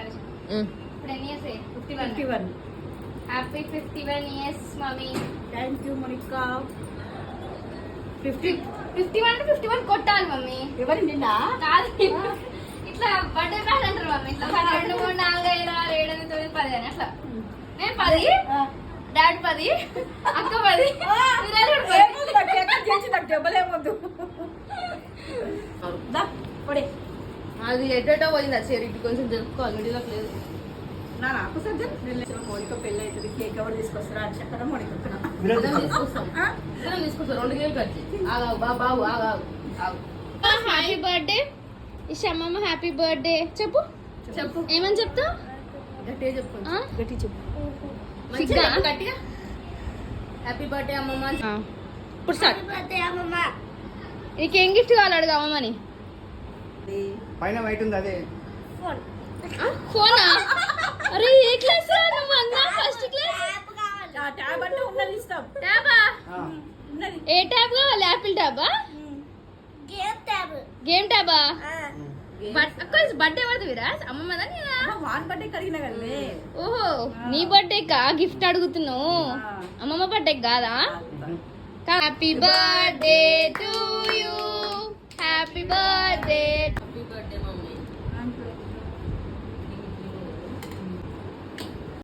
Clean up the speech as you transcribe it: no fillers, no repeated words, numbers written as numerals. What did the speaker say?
ఇప్పుడు ఎన్ని years 51 happy 51 years mummy thank you Monica 51 కొట్టాలి మమ్మీ ఎవరి నిన్న కాదు ఇట్లా బర్త్డే ప్లాన్ అంటారు మమ్మీ ఇట్లా 2 3 4 5 6 7 8 9 10 అని అట్లా నేను 10 డాడ్ 10 అక్క 10 అది ఎటో పోయింది సరే ఇటు కొంచెం తెలుసుకోవాలి మిడిలోకి లేదు నాకు సజ్జ మోనిక పెళ్ళి అవుతుంది కేక్ ఎవరు తీసుకొస్తారా అని చెప్పడం మోనిక తీసుకొస్తాం 2 కేక్ వచ్చి ఆగావు బాబు ఆగావు హ్యాపీ బర్త్డే ఇషమ్మమ్మ హ్యాపీ బర్త్డే చెప్పు ఏమని చెప్తావు గట్టిగా చెప్పు గట్టి చెప్పు గట్టిగా హ్యాపీ బర్త్డే అమ్మమ్మ ఇప్పుడు సార్ నీకేం గిఫ్ట్ కావాలి అడుగు అమ్మమ్మని పైన వైట్ ఉంది అదే ఫోనా అరే ఏ క్లాస్ రా నువ్వు అన్నా ఫస్ట్ క్లాస్ ట్యాబ్ అంటే ఉన్నది ఇస్తాం ట్యాబా ఉన్నది ఏ ట్యాబ్ కావాలి యాపిల్ ట్యాబా గేమ్ ట్యాబా బర్త్డే పడుతుంది విరాజ్ అమ్మమ్మదా నేనా వాన్ బర్త్డే కడిగిన కదలే ఓహో నీ బర్త్డే కా గిఫ్ట్ అడుగుతున్నావు అమ్మమ్మ బర్త్డే కాదా హ్యాపీ బర్త్డే టు